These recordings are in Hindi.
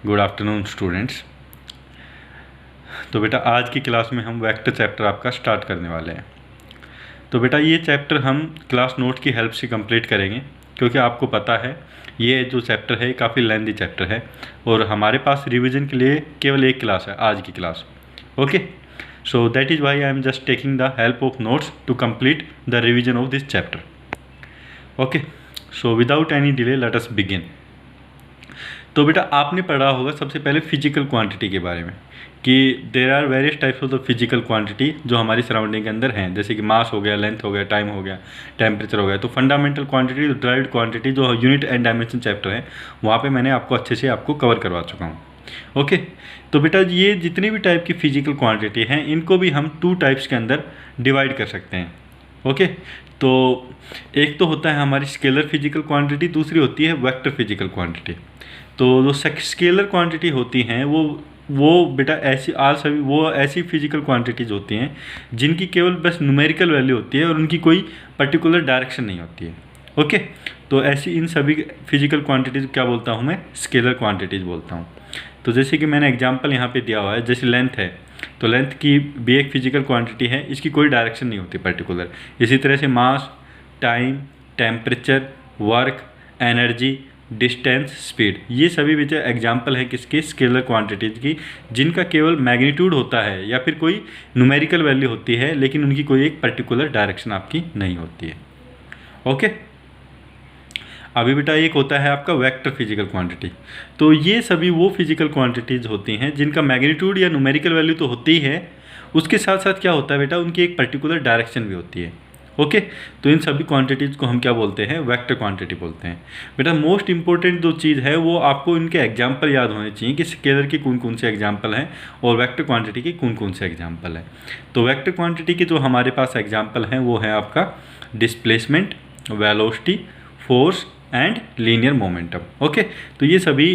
Good afternoon students. तो बेटा आज की क्लास में हम वेक्टर चैप्टर आपका स्टार्ट करने वाले हैं। तो बेटा ये चैप्टर हम क्लास नोट की हेल्प से कंप्लीट करेंगे, क्योंकि आपको पता है ये जो चैप्टर है काफ़ी लेंथी चैप्टर है और हमारे पास रिवीजन के लिए केवल एक क्लास है, आज की class. Okay, so that is why I am just taking the help of notes to complete the revision of this chapter. Okay, so without any delay let us begin. तो बेटा आपने पढ़ा होगा सबसे पहले फिजिकल क्वांटिटी के बारे में कि there are various types of the physical quantity जो हमारी सराउंडिंग के अंदर हैं, जैसे कि मास हो गया, लेंथ हो गया, टाइम हो गया, टेम्परेचर हो गया। तो फंडामेंटल क्वांटिटी, ड्राइव्ड क्वांटिटी जो यूनिट एंड डायमेंशन चैप्टर है वहाँ पे मैंने आपको अच्छे से कवर करवा चुका हूँ। ओके, तो बेटा ये जितनी भी टाइप की फिजिकल क्वांटिटी हैं इनको भी हम 2 टाइप्स के अंदर डिवाइड कर सकते हैं। ओके, तो एक तो होता है हमारी स्केलर फिजिकल क्वांटिटी, दूसरी होती है वेक्टर फिजिकल क्वांटिटी। तो जो स्केलर क्वांटिटी होती हैं वो बेटा ऐसी फिजिकल क्वांटिटीज़ होती हैं जिनकी केवल बस न्यूमेरिकल वैल्यू होती है और उनकी कोई पर्टिकुलर डायरेक्शन नहीं होती है। ओके, तो ऐसी इन सभी फिजिकल क्वांटिटीज़ क्या बोलता हूँ मैं, स्केलर क्वांटिटीज़ बोलता हूँ। तो जैसे कि मैंने एग्जांपल यहाँ पे दिया हुआ है, जैसे लेंथ है तो लेंथ की भी एक फिजिकल क्वांटिटी है, इसकी कोई डायरेक्शन नहीं होती पर्टिकुलर। इसी तरह से mass, time, temperature, work, energy, distance, speed, ये सभी बेटा एग्जाम्पल है किसके, स्केलर क्वांटिटीज़ की, जिनका केवल मैग्नीट्यूड होता है या फिर कोई न्यूमेरिकल वैल्यू होती है, लेकिन उनकी कोई एक पर्टिकुलर डायरेक्शन आपकी नहीं होती है। ओके, अभी बेटा एक होता है आपका वेक्टर फिजिकल क्वांटिटी। तो ये सभी वो फिजिकल क्वांटिटीज़ होती हैं जिनका मैग्नीट्यूड या न्यूमेरिकल वैल्यू तो होती ही है, उसके साथ साथ क्या होता है बेटा, उनकी एक पर्टिकुलर डायरेक्शन भी होती है। ओके, तो इन सभी क्वांटिटीज़ को हम क्या बोलते हैं, वेक्टर क्वांटिटी बोलते हैं। बेटा मोस्ट इंपॉर्टेंट जो चीज़ है वो आपको इनके एग्जाम्पल याद होने चाहिए कि स्केलर के कौन कौन से एग्जाम्पल हैं और वेक्टर क्वांटिटी के कौन कौन से एग्जाम्पल हैं। तो वेक्टर क्वांटिटी के जो हमारे पास एग्जाम्पल हैं वो है आपका displacement, velocity, force and linear momentum. Okay, तो ये सभी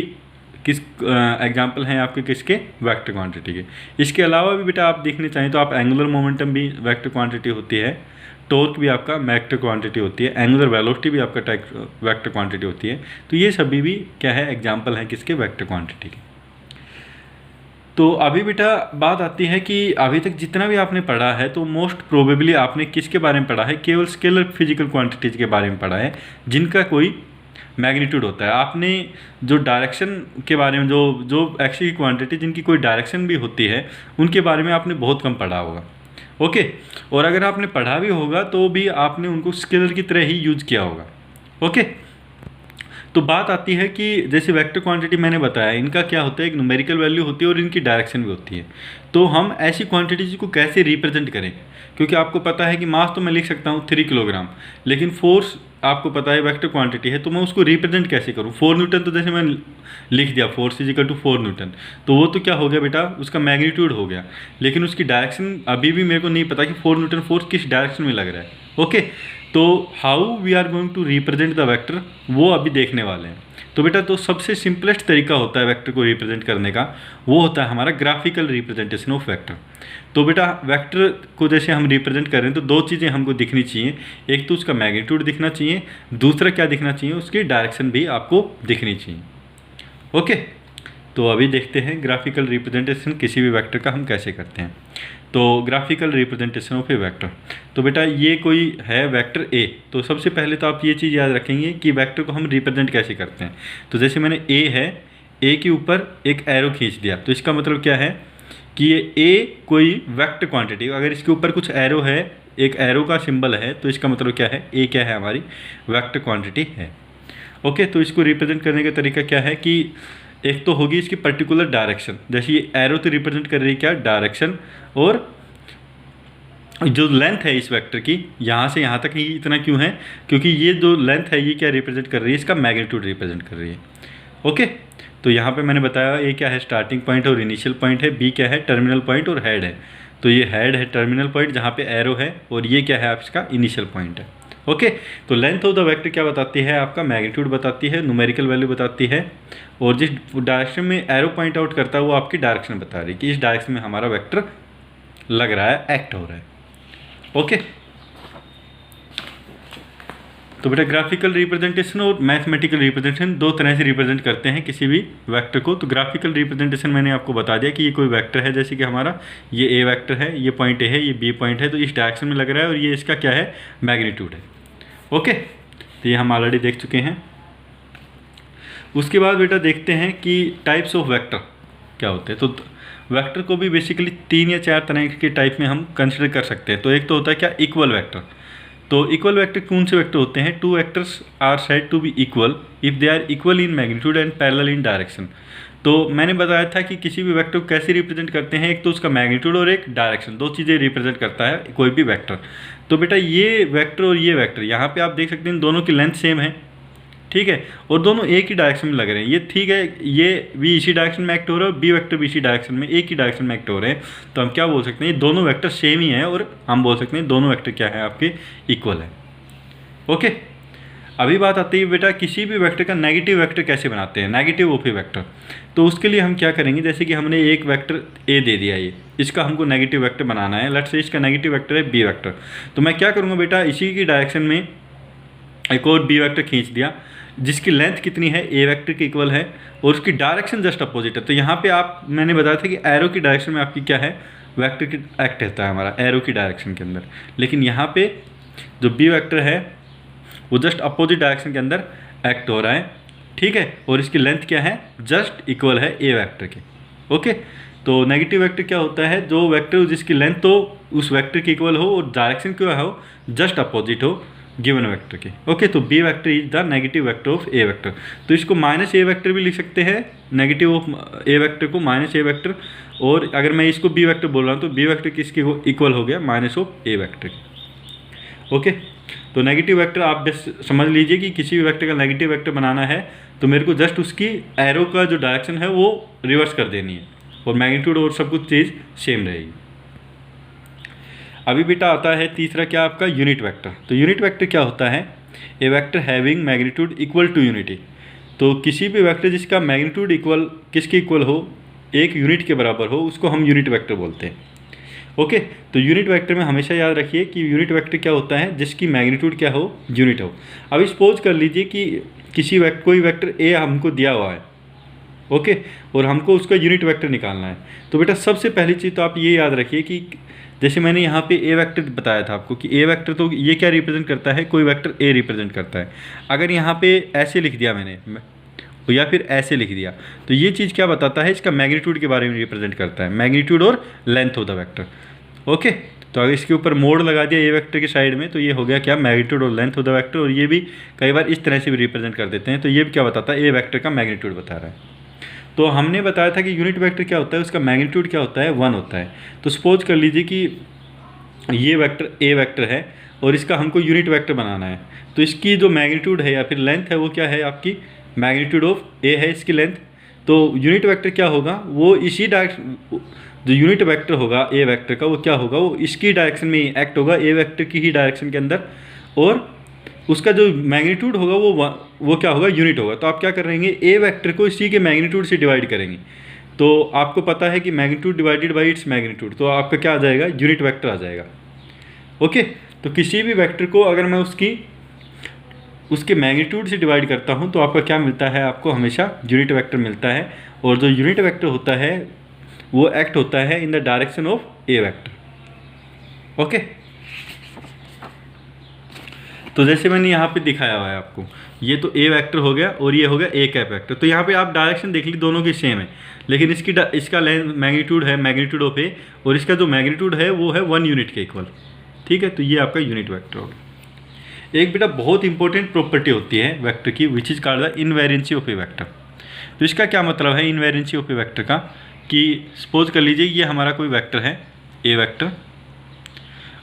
किस एग्जाम्पल हैं आपके किसके, वेक्टर क्वांटिटी के। इसके अलावा भी बेटा आप देखने चाहें तो आप एंगुलर मोमेंटम भी वेक्टर क्वांटिटी होती है, टॉर्क भी आपका वेक्टर क्वांटिटी होती है, एंगुलर वेलोसिटी भी आपका वेक्टर क्वांटिटी होती है। तो ये सभी भी क्या है, एग्जाम्पल हैं किसके, वेक्टर क्वांटिटी के। तो अभी बेटा बात आती है कि अभी तक जितना भी आपने पढ़ा है तो मोस्ट प्रोबेबली आपने किसके बारे में पढ़ा है, केवल स्केलर फिजिकल क्वांटिटीज़ के बारे में पढ़ा है जिनका कोई मैग्नीट्यूड होता है। आपने जो डायरेक्शन के बारे में, जो एक्चुअली क्वांटिटी जिनकी कोई डायरेक्शन भी होती है उनके बारे में आपने बहुत कम पढ़ा होगा। ओके, और अगर आपने पढ़ा भी होगा तो भी आपने उनको स्केलर की तरह ही यूज किया होगा। ओके, तो बात आती है कि जैसे वेक्टर क्वांटिटी मैंने बताया, इनका क्या होता है, एक न्यूमेरिकल वैल्यू होती है और इनकी डायरेक्शन भी होती है। तो हम ऐसी क्वांटिटीज को कैसे रिप्रेजेंट करें, क्योंकि आपको पता है कि मास तो मैं लिख सकता हूँ 3 किलोग्राम, लेकिन फोर्स आपको पता है वेक्टर क्वांटिटी है, तो मैं उसको रिप्रेजेंट कैसे करूँ। 4 न्यूटन तो जैसे मैं लिख दिया, force is equal to 4 newton, तो वो तो क्या हो गया बेटा, उसका मैग्नीट्यूड हो गया, लेकिन उसकी डायरेक्शन अभी भी मेरे को नहीं पता कि 4 न्यूटन फोर्स किस डायरेक्शन में लग रहा है। ओके, तो how we are going to represent the vector वो अभी देखने वाले हैं। तो बेटा तो सबसे सिंपलेस्ट तरीका होता है वेक्टर को रिप्रेजेंट करने का, वो होता है हमारा ग्राफिकल रिप्रेजेंटेशन ऑफ वेक्टर। तो बेटा वेक्टर को जैसे हम रिप्रेजेंट कर रहे हैं तो 2 चीज़ें हमको दिखनी चाहिए, एक तो उसका मैग्नीट्यूड दिखना चाहिए, दूसरा क्या दिखना चाहिए, उसकी डायरेक्शन भी आपको दिखनी चाहिए। ओके, तो अभी देखते हैं ग्राफिकल रिप्रेजेंटेशन किसी भी वेक्टर का हम कैसे करते हैं। तो graphical representation of A vector, तो बेटा ये कोई है वेक्टर ए, तो सबसे पहले तो आप ये चीज़ याद रखेंगे कि वेक्टर को हम रिप्रेजेंट कैसे करते हैं। तो जैसे मैंने ए है, ए के ऊपर एक एरो खींच दिया, तो इसका मतलब क्या है कि ये ए कोई वेक्टर क्वांटिटी, अगर इसके ऊपर कुछ एरो है, एक एरो का सिंबल है, तो इसका मतलब क्या है, ए क्या है, हमारी वेक्टर क्वांटिटी है। ओके, तो इसको रिप्रेजेंट करने का तरीका क्या है कि एक तो होगी इसकी पर्टिकुलर डायरेक्शन, जैसे ये एरो तो रिप्रेजेंट कर रही है क्या, डायरेक्शन, और जो लेंथ है इस वेक्टर की यहाँ से यहाँ तक ही इतना क्यों है, क्योंकि ये जो लेंथ है ये क्या रिप्रेजेंट कर रही है, इसका मैग्नीट्यूड रिप्रेजेंट कर रही है। ओके, तो यहाँ पे मैंने बताया ए क्या है, स्टार्टिंग पॉइंट और इनिशियल पॉइंट है, बी क्या है, टर्मिनल पॉइंट और हेड है। तो ये हेड है, टर्मिनल पॉइंट जहाँ पे एरो है, और ये क्या है, आप इसका इनिशियल पॉइंट है। ओके, तो लेंथ ऑफ द वेक्टर क्या बताती है, आपका मैग्नीट्यूड बताती है, न्यूमेरिकल वैल्यू बताती है, और जिस डायरेक्शन में एरो पॉइंट आउट करता है वो आपकी डायरेक्शन बता रही है कि इस डायरेक्शन में हमारा वेक्टर लग रहा है, एक्ट हो रहा है। ओके, तो बेटा ग्राफिकल रिप्रेजेंटेशन और मैथमेटिकल रिप्रेजेंटेशन दो तरह से रिप्रेजेंट करते हैं किसी भी वेक्टर को। तो ग्राफिकल रिप्रेजेंटेशन मैंने आपको बता दिया कि ये कोई वेक्टर है, जैसे कि हमारा ये ए वेक्टर है, ये पॉइंट ए है, ये बी पॉइंट है, तो इस डायरेक्शन में लग रहा है और ये इसका क्या है, मैग्नीट्यूड है। ओके, तो ये हम ऑलरेडी देख चुके हैं। उसके बाद बेटा देखते हैं कि टाइप्स ऑफ वेक्टर क्या होते हैं। तो वेक्टर को भी बेसिकली 3 या 4 तरह के टाइप में हम कंसिडर कर सकते हैं। तो एक तो होता है क्या, इक्वल वेक्टर। तो इक्वल वेक्टर कौन से वेक्टर होते हैं, 2 vectors are said to be equal if they are equal in magnitude and parallel in direction. तो मैंने बताया था कि किसी भी वेक्टर को कैसे रिप्रेजेंट करते हैं, एक तो उसका मैग्नीट्यूड और एक डायरेक्शन, दो चीज़ें रिप्रेजेंट करता है कोई भी वेक्टर। तो बेटा ये वेक्टर और ये वेक्टर यहाँ पे आप देख सकते हैं दोनों की लेंथ सेम है, ठीक है, और दोनों एक ही डायरेक्शन में लग रहे हैं। ये ठीक है, ये भी इसी डायरेक्शन में एक्ट हो रहा है और बी वेक्टर भी इसी डायरेक्शन में, एक ही डायरेक्शन में एक्ट हो रहे हैं। तो हम क्या बोल सकते हैं, ये दोनों वेक्टर सेम ही हैं और हम बोल सकते हैं दोनों वेक्टर क्या है, आपके इक्वल है। ओके, अभी बात आती है बेटा किसी भी वेक्टर का नेगेटिव वेक्टर कैसे बनाते हैं, नेगेटिव ऑफ ए वेक्टर। तो उसके लिए हम क्या करेंगे, जैसे कि हमने एक वेक्टर ए दे दिया, ये इसका हमको नेगेटिव वेक्टर बनाना है। लेट्स से इसका नेगेटिव वेक्टर है बी वेक्टर। तो मैं क्या करूँगा बेटा, इसी की डायरेक्शन में एक और बी वेक्टर खींच दिया जिसकी लेंथ कितनी है, ए वेक्टर के इक्वल है और उसकी डायरेक्शन जस्ट अपोजिट है। तो यहाँ पे आप, मैंने बताया था कि एरो की डायरेक्शन में आपकी क्या है, वेक्टर की एक्ट होता है हमारा एरो की डायरेक्शन के अंदर। लेकिन यहाँ पे जो बी वेक्टर है वो जस्ट अपोजिट डायरेक्शन के अंदर एक्ट हो रहा है, ठीक है, और इसकी लेंथ क्या है, जस्ट इक्वल है ए वेक्टर के। ओके, तो नेगेटिव वेक्टर क्या होता है, जो वेक्टर जिसकी लेंथ तो उस वेक्टर की इक्वल हो और डायरेक्शन क्या हो, जस्ट अपोजिट हो गिवन वेक्टर के। ओके, तो B vector is the negative vector of A vector. तो इसको माइनस ए वेक्टर भी लिख सकते हैं, नेगेटिव ऑफ ए वेक्टर को माइनस ए वेक्टर, और अगर मैं इसको बी वेक्टर बोल रहा हूँ तो बी वेक्टर किसके इक्वल हो गया, माइनस ऑफ ए वेक्टर के। ओके, तो नेगेटिव वेक्टर आप बस समझ लीजिए कि किसी भी वेक्टर का नेगेटिव वेक्टर बनाना है तो मेरे को जस्ट उसकी एरो का जो डायरेक्शन है वो रिवर्स कर देनी है और मैग्नीट्यूड और सब कुछ चीज़ सेम रहेगी। अभी बेटा आता है तीसरा क्या, आपका यूनिट वेक्टर। तो यूनिट वेक्टर क्या होता है, ए vector having magnitude equal to unity. तो किसी भी वेक्टर जिसका मैग्नीट्यूड इक्वल किसके इक्वल हो, एक यूनिट के बराबर हो, उसको हम यूनिट वेक्टर बोलते हैं। ओके, तो यूनिट वेक्टर में हमेशा याद रखिए कि यूनिट वेक्टर क्या होता है, जिसकी मैग्नीट्यूड क्या हो, यूनिट हो। अब सपोज कर लीजिए कि किसी कोई वेक्टर ए हमको दिया हुआ है, ओके, और हमको उसका यूनिट वेक्टर निकालना है। तो बेटा सबसे पहली चीज़ तो आप ये याद रखिए कि जैसे मैंने यहाँ पे ए वेक्टर बताया था आपको कि ए वेक्टर तो ये क्या रिप्रेजेंट करता है, कोई वेक्टर ए रिप्रेजेंट करता है। अगर यहाँ पे ऐसे लिख दिया मैंने या फिर ऐसे लिख दिया तो ये चीज़ क्या बताता है, इसका मैग्नीट्यूड के बारे में रिप्रेजेंट करता है, मैग्नीट्यूड और length of the vector. Okay, तो अगर इसके ऊपर मोड़ लगा दिया ए वेक्टर के साइड में तो ये हो गया क्या, मैग्नीट्यूड और लेंथ ऑफ द वेक्टर। और ये भी कई बार इस तरह से भी रिप्रेजेंट कर देते हैं, तो ये भी क्या बताता है, ए वेक्टर का मैग्नीट्यूड बता रहा है। तो हमने बताया था कि यूनिट वेक्टर क्या होता है, उसका मैग्नीट्यूड क्या होता है, 1 होता है। तो सपोज कर लीजिए कि ये वेक्टर ए वेक्टर है और इसका हमको यूनिट वेक्टर बनाना है, तो इसकी जो मैग्नीट्यूड है या फिर लेंथ है वो क्या है, आपकी मैग्नीट्यूड ऑफ ए है इसकी लेंथ। तो यूनिट वेक्टर क्या होगा, वो इसी डायरेक्शन, जो यूनिट वेक्टर होगा ए वेक्टर का वो क्या होगा, वो इसकी डायरेक्शन में ही एक्ट होगा, ए वेक्टर की ही डायरेक्शन के अंदर, और उसका जो मैग्नीट्यूड होगा वो क्या होगा, यूनिट होगा। तो आप क्या करेंगे, ए वेक्टर को इसी के मैग्नीट्यूड से डिवाइड करेंगे। तो आपको पता है कि magnitude divided by its magnitude, तो आपका क्या आ जाएगा, यूनिट वेक्टर आ जाएगा। ओके, तो किसी भी वेक्टर को अगर मैं उसके मैग्नीट्यूड से डिवाइड करता हूँ तो आपका क्या मिलता है, आपको हमेशा यूनिट वेक्टर मिलता है। और जो यूनिट वेक्टर होता है वो एक्ट होता है in the direction of A vector. Okay, तो जैसे मैंने यहाँ पे दिखाया हुआ है आपको, ये तो ए वेक्टर हो गया और ये हो गया ए कैप वेक्टर। तो यहाँ पे आप डायरेक्शन देख ली दोनों की सेम है, लेकिन इसका लेंथ मैग्नीट्यूड है मैग्नीट्यूड ऑफ ए, और इसका जो मैग्नीट्यूड है वो है 1 यूनिट के इक्वल। ठीक है, तो ये आपका यूनिट वेक्टर हो गया। एक बेटा बहुत इंपॉर्टेंट प्रॉपर्टी होती है वेक्टर की, which is called the invariance of A vector. तो इसका क्या मतलब है इनवेरिएंसी ऑफ ए वेक्टर का, कि सपोज कर लीजिए ये हमारा कोई वेक्टर है ए वेक्टर।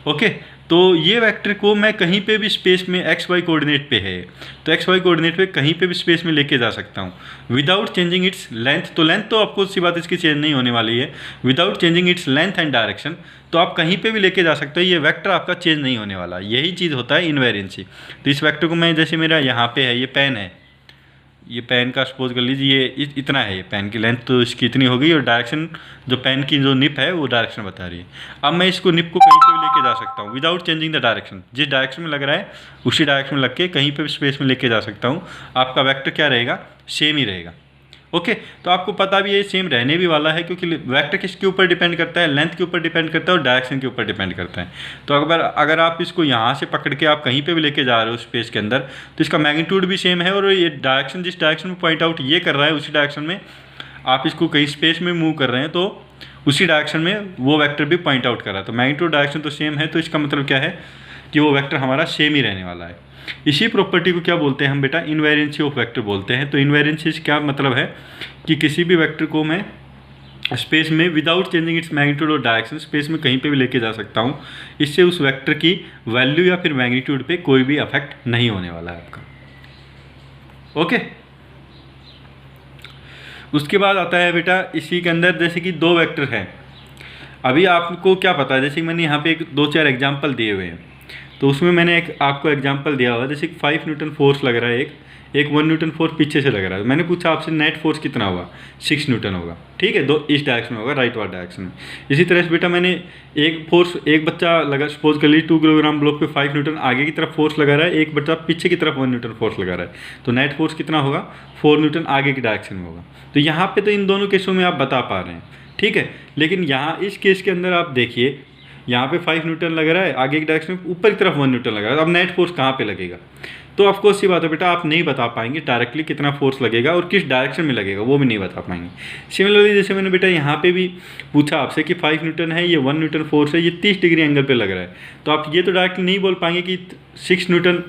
ओके, तो ये वेक्टर को मैं कहीं पे भी स्पेस में एक्स वाई कोऑर्डिनेट पे है, तो एक्स वाई कोऑर्डिनेट पे कहीं पे भी स्पेस में लेके जा सकता हूँ विदाउट चेंजिंग इट्स लेंथ। तो लेंथ तो आपको सी बात इसकी चेंज नहीं होने वाली है, without changing its length and direction. तो आप कहीं पे भी लेके जा सकते हो, ये वेक्टर आपका चेंज नहीं होने वाला, यही चीज़ होता है इनवेरिएंसी। तो इस वेक्टर को मैं, जैसे मेरा यहाँ पे है ये पेन है, ये पेन का सपोज कर लीजिए ये इतना है, ये पेन की लेंथ तो इसकी इतनी हो गई और डायरेक्शन जो पेन की जो निप है वो डायरेक्शन बता रही है। अब मैं इसको निप को कहीं पे भी लेके जा सकता हूँ विदाउट चेंजिंग द डायरेक्शन। जिस डायरेक्शन में लग रहा है उसी डायरेक्शन में लग के कहीं पे भी स्पेस में लेके जा सकता हूँ। आपका वेक्टर क्या रहेगा, सेम ही रहेगा। ओके, तो आपको पता भी है सेम रहने भी वाला है, क्योंकि वेक्टर किसके ऊपर डिपेंड करता है, लेंथ के ऊपर डिपेंड करता है और डायरेक्शन के ऊपर डिपेंड करता है। तो अगर आप इसको यहाँ से पकड़ के आप कहीं पे भी लेके जा रहे हो स्पेस के अंदर, तो इसका मैग्नीट्यूड भी सेम है और ये डायरेक्शन जिस डायरेक्शन में पॉइंट आउट ये कर रहा है उसी डायरेक्शन में आप इसको कहीं स्पेस में मूव कर रहे हैं तो उसी डायरेक्शन में वो वेक्टर भी पॉइंट आउट कर रहा है। तो मैग्नीट्यूड डायरेक्शन तो सेम है, तो इसका मतलब क्या है कि वो वेक्टर हमारा सेम ही रहने वाला है। इसी प्रॉपर्टी को क्या बोलते हैं हम बेटा, इनवेरिएंसी ऑफ वेक्टर बोलते हैं। तो इनवेरिएंसी से क्या मतलब है कि किसी भी वेक्टर को मैं स्पेस में विदाउट चेंजिंग इट्स मैग्नीट्यूड और डायरेक्शन स्पेस में कहीं पे भी लेके जा सकता हूँ। इससे उस वेक्टर की वैल्यू या फिर मैग्नीट्यूड पे कोई भी अफेक्ट नहीं होने वाला है आपका। ओके, उसके बाद आता है बेटा इसी के अंदर जैसे कि दो वेक्टर हैं। अभी आपको क्या पता है, जैसे कि मैंने यहाँ पे 2-4 एग्जाम्पल दिए हुए हैं, तो उसमें मैंने एक आपको एग्जांपल दिया हुआ, जैसे 5 न्यूटन फोर्स लग रहा है, एक 1 न्यूटन फोर्स पीछे से लग रहा है। मैंने पूछा आपसे नेट फोर्स कितना होगा, 6 न्यूटन होगा। ठीक है, दो इस डायरेक्शन में होगा, राइट वार्ड डायरेक्शन में। इसी तरह से बेटा मैंने एक बच्चा लगा, सपोज कर लीजिए 2 किलोग्राम ब्लॉक पे 5 न्यूटन आगे की तरफ फोर्स लगा रहा है, एक बच्चा पीछे की तरफ 1 न्यूटन फोर्स लगा रहा है, तो नेट फोर्स कितना होगा, 4 न्यूटन आगे की डायरेक्शन में होगा। तो यहाँ पे तो इन दोनों केसों में आप बता पा रहे हैं, ठीक है। लेकिन यहाँ इस केस के अंदर आप देखिए, यहाँ पे 5 न्यूटन लग रहा है, आगे की डायरेक्शन में ऊपर की तरफ 1 न्यूटन लग रहा है। अब नेट फोर्स कहाँ पे लगेगा, तो ऑफकोर्स सी बात है बेटा आप नहीं बता पाएंगे डायरेक्टली कितना फोर्स लगेगा और किस डायरेक्शन में लगेगा, वो भी नहीं बता पाएंगे। सिमिलरली जैसे मैंने बेटा यहाँ पे भी पूछा आपसे कि 5 न्यूटन है, ये 1 न्यूटन फोर्स है, ये 30 डिग्री एंगल पे लग रहा है, तो आप ये तो डायरेक्टली नहीं बोल पाएंगे कि 6 न्यूटन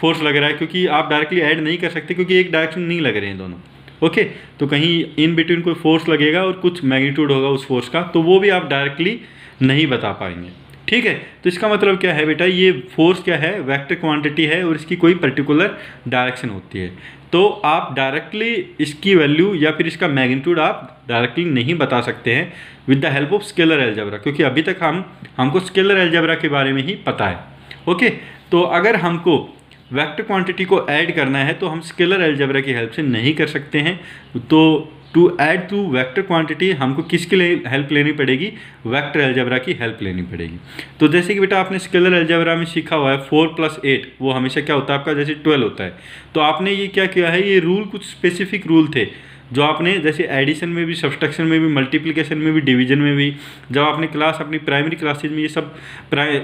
फोर्स लग रहा है, क्योंकि आप डायरेक्टली ऐड नहीं कर सकते, क्योंकि एक डायरेक्शन नहीं लग रहे हैं दोनों। ओके, तो कहीं इन बिटवीन कोई फोर्स लगेगा और कुछ मैग्नीट्यूड होगा उस फोर्स का, तो वो भी आप डायरेक्टली नहीं बता पाएंगे। ठीक है, तो इसका मतलब क्या है बेटा, ये फोर्स क्या है, वेक्टर क्वांटिटी है और इसकी कोई पर्टिकुलर डायरेक्शन होती है। तो आप डायरेक्टली इसकी वैल्यू या फिर इसका मैग्नीट्यूड आप डायरेक्टली नहीं बता सकते हैं with the help of scalar algebra, क्योंकि अभी तक हमको स्केलर अलजेब्रा के बारे में ही पता है। ओके, तो अगर हमको वेक्टर क्वांटिटी को ऐड करना है तो हम स्केलर अलजेब्रा की हेल्प से नहीं कर सकते हैं। तो to add two vector quantity हमको किसकी हेल्प लेनी पड़ेगी, वेक्टर अलजेब्रा की हेल्प लेनी पड़ेगी। तो जैसे कि बेटा आपने स्केलर अलजेब्रा में सीखा हुआ है 4 + 8 वो हमेशा क्या होता है आपका, जैसे 12 होता है। तो आपने ये क्या किया है, ये रूल कुछ स्पेसिफिक रूल थे जो आपने जैसे एडिशन में भी, सब्सट्रैक्शन में भी, मल्टीप्लिकेशन में भी, डिवीजन में भी, जब आपने क्लास अपनी प्राइमरी क्लासेज में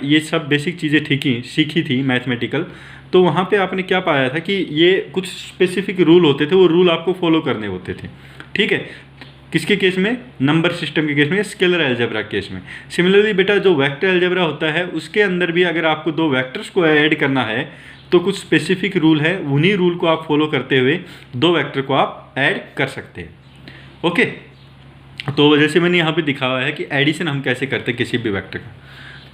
ये सब बेसिक चीज़ें सीखी थी मैथमेटिकल, तो वहाँ पे आपने क्या पाया था कि ये कुछ स्पेसिफिक रूल होते थे, वो रूल आपको फॉलो करने होते थे। ठीक है, किसके केस में, नंबर सिस्टम के केस में, स्केलर अलजेब्रा केस में। सिमिलरली बेटा जो वेक्टर अलजेब्रा होता है उसके अंदर भी अगर आपको दो वेक्टर्स को ऐड करना है तो कुछ स्पेसिफिक रूल है, उन्हीं रूल को आप फॉलो करते हुए दो वेक्टर को आप ऐड कर सकते हैं। ओके, तो जैसे मैंने यहाँ पे दिखा हुआ है कि एडिशन हम कैसे करते हैं किसी भी वेक्टर का।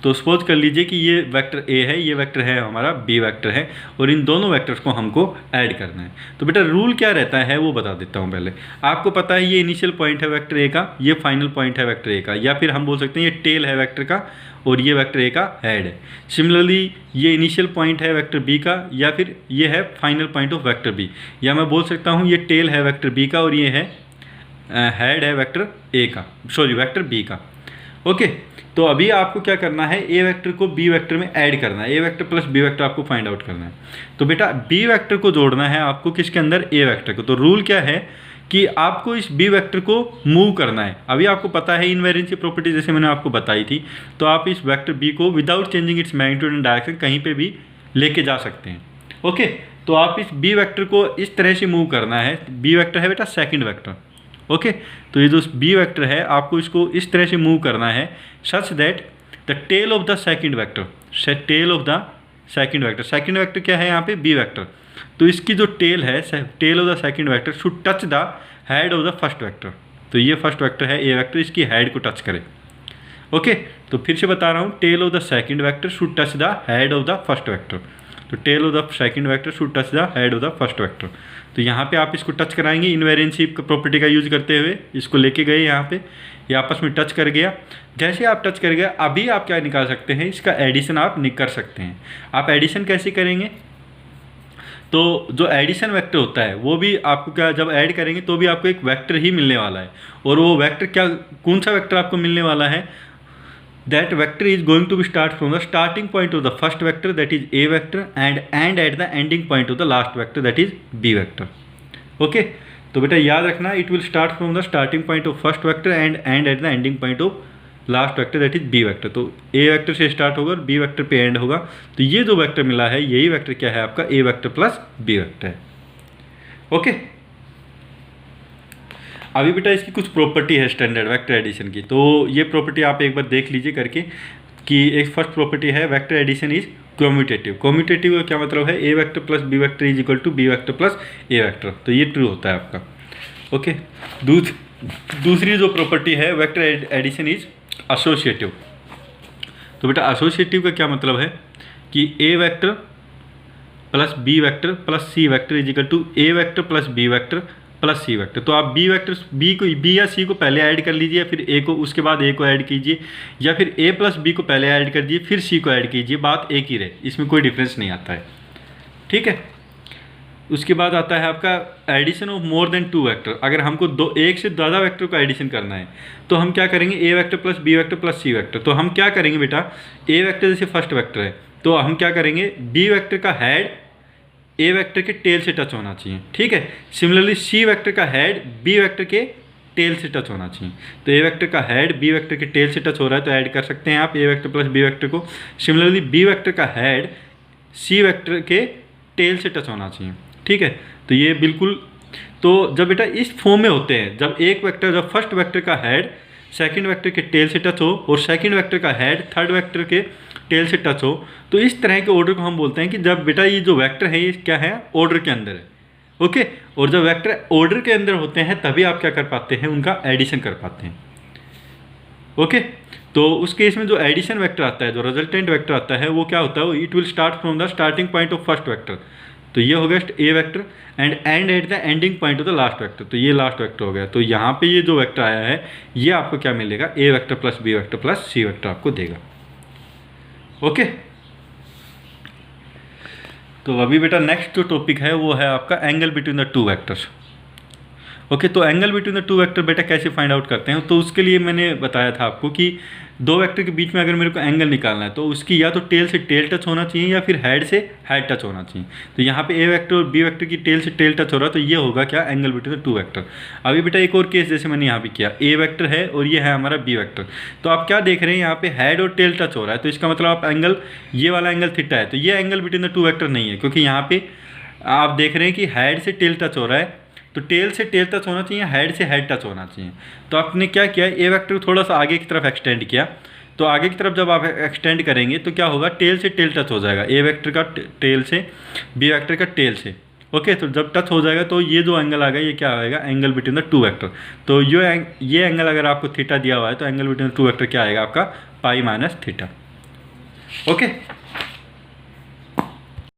तो सपोज कर लीजिए कि ये वेक्टर ए है, ये वेक्टर है हमारा बी वेक्टर है, और इन दोनों वेक्टर्स को हमको ऐड करना है। तो बेटा रूल क्या रहता है वो बता देता हूँ पहले। आपको पता है ये इनिशियल पॉइंट है वेक्टर ए का, ये फाइनल पॉइंट है वेक्टर ए का, या फिर हम बोल सकते हैं ये टेल है वेक्टर का और ये वेक्टर ए का हेड है। सिमिलरली ये इनिशियल पॉइंट है वेक्टर बी का, या फिर ये है final point of vector B, या मैं बोल सकता हूँ ये टेल है वेक्टर बी का और ये है हेड है वेक्टर ए का, सॉरी वेक्टर बी का। ओके, तो अभी आपको क्या करना है, ए वेक्टर को बी वेक्टर में ऐड करना है, ए वेक्टर प्लस बी वेक्टर आपको फाइंड आउट करना है। तो बेटा बी वेक्टर को जोड़ना है आपको किसके अंदर, ए वेक्टर को। तो रूल क्या है कि आपको इस बी वेक्टर को मूव करना है। अभी आपको पता है इनवेरिएंसी प्रॉपर्टी जैसे मैंने आपको बताई थी, तो आप इस वेक्टर बी को without changing its magnitude and direction कहीं पे भी लेके जा सकते हैं। ओके, तो आप इस बी वेक्टर को इस तरह से मूव करना है। बी वेक्टर है बेटा सेकेंड वेक्टर। ओके, तो ये जो बी वेक्टर है आपको इसको इस तरह से मूव करना है such that the tail of the second vector, tail of the second vector, second vector क्या है यहाँ पे बी वेक्टर, तो इसकी जो टेल है, tail of the second vector should touch the head of the first vector. तो ये फर्स्ट वेक्टर है ए वेक्टर, इसकी हेड को टच करे। ओके, तो फिर से बता रहा हूँ, tail of the second vector should touch the head of the first vector. तो tail of the second vector should touch the head of the first vector. तो यहाँ पे आप इसको टच कराएंगे इनवेरिएंसी प्रॉपर्टी का यूज करते हुए, इसको लेके गए यहाँ पे, ये आपस में टच कर गया। जैसे आप टच कर गया, अभी आप क्या निकाल सकते हैं, इसका एडिशन आप कर सकते हैं। आप एडिशन कैसे करेंगे, तो जो एडिशन वेक्टर होता है वो भी आपको क्या, जब ऐड करेंगे तो भी आपको एक वेक्टर ही मिलने वाला है। और वो वेक्टर क्या, कौन सा वेक्टर आपको मिलने वाला है, that vector is going to be start from the starting point of the first vector that is A vector and at the ending point of the last vector that is B vector. Okay, तो बेटा याद रखना, it will start from the starting point of first vector and at the ending point of last vector that is B vector. तो ए वेक्टर से स्टार्ट होगा और बी वेक्टर पे एंड होगा। तो ये जो वेक्टर मिला है यही वेक्टर क्या है आपका, ए वेक्टर प्लस बी वेक्टर है। ओके, अभी बेटा इसकी कुछ प्रॉपर्टी है स्टैंडर्ड वेक्टर एडिशन की, तो ये प्रॉपर्टी आप एक बार देख लीजिए करके कि एक फर्स्ट प्रॉपर्टी है vector addition is commutative. Commutative का क्या मतलब है, ए vector plus B vector is equal to B vector plus A vector, तो ये ट्रू होता है आपका। ओके, दूसरी जो प्रॉपर्टी है वेक्टर एडिशन इज एसोसिएटिव। तो बेटा एसोसिएटिव का क्या मतलब है कि A vector plus B vector plus C vector is equal to A vector plus B vector plus C vector. तो आप बी वेक्टर बी या सी को पहले ऐड कर लीजिए, फिर ए को, उसके बाद ए को ऐड कीजिए, या फिर ए प्लस बी को पहले ऐड कर दीजिए फिर सी को ऐड कीजिए, बात एक ही रहे, इसमें कोई डिफरेंस नहीं आता है। ठीक है, उसके बाद आता है आपका addition of more than two vector. अगर हमको एक से ज़्यादा वेक्टर को एडिशन करना है तो हम क्या करेंगे, A vector plus B vector plus C vector. तो हम क्या करेंगे बेटा, ए वेक्टर जैसे फर्स्ट वेक्टर है तो हम क्या करेंगे, बी वेक्टर का हेड ए वेक्टर के टेल से टच होना चाहिए। ठीक है, सिमिलरली सी वेक्टर का हेड बी वेक्टर के टेल से टच होना चाहिए। तो ए वेक्टर का हेड बी वेक्टर के टेल से टच हो रहा है तो ऐड कर सकते हैं आप ए वेक्टर प्लस बी वेक्टर को। सिमिलरली बी वेक्टर का हेड सी वेक्टर के टेल से टच होना चाहिए। ठीक है, तो ये बिल्कुल, तो जब बेटा इस फॉर्म में होते हैं, जब एक वेक्टर, जब फर्स्ट वेक्टर का हेड सेकंड वेक्टर के टेल से टच हो और सेकंड वेक्टर का हेड थर्ड वेक्टर के टेल से टच हो, तो इस तरह के ऑर्डर को हम बोलते हैं कि जब बेटा ये जो वेक्टर है ये क्या है, ऑर्डर के अंदर है। ओके, और जब वेक्टर ऑर्डर के अंदर होते हैं तभी आप क्या कर पाते हैं, उनका एडिशन कर पाते हैं। ओके, तो उस केस में जो एडिशन वेक्टर आता है, जो रिजल्टेंट वेक्टर आता है, वो क्या होता है, it will start from the starting point of first vector. तो ये हो गया A vector and at the ending point of the last vector. तो ये लास्ट वेक्टर हो गया। तो यहाँ पे ये जो वेक्टर आया है ये आपको क्या मिलेगा, A vector plus B vector plus C vector आपको देगा। ओके, तो अभी बेटा नेक्स्ट जो टॉपिक है वो है आपका angle between the two vectors. Okay, तो angle between the two vector बेटा कैसे फाइंड आउट करते हैं, तो उसके लिए मैंने बताया था आपको कि दो वेक्टर के बीच में अगर मेरे को एंगल निकालना है तो उसकी या तो टेल से टेल टच होना चाहिए या फिर हेड से हेड टच होना चाहिए। तो यहाँ पे ए वेक्टर और बी वेक्टर की टेल से टेल टच हो रहा है तो ये होगा क्या, angle between the two vector. अभी बेटा एक और केस जैसे मैंने यहाँ पे किया, ए वेक्टर है और ये है हमारा बी वेक्टर। तो आप क्या देख रहे हैं, यहाँ पे हेड और टेल टच हो रहा है, तो इसका मतलब आप एंगल, ये वाला एंगल थीटा है, तो ये angle between the two vector नहीं है, क्योंकि यहाँ पे आप देख रहे हैं कि हेड से टेल टच हो रहा है, तो टेल से टेल टच होना चाहिए, हेड से हेड टच होना चाहिए। तो आपने क्या किया, ए वेक्टर को थोड़ा सा आगे की तरफ एक्सटेंड किया, तो आगे की तरफ जब आप एक्सटेंड करेंगे तो क्या होगा, टेल से टेल टच हो जाएगा, ए वेक्टर का टेल से बी वेक्टर का टेल से। ओके, तो जब टच हो जाएगा तो ये जो एंगल आ गया ये क्या आएगा, angle between the two vector. तो ये एंगल अगर आपको थीटा दिया हुआ है तो angle between the two vector क्या आएगा आपका, पाई माइनस थीटा। ओके।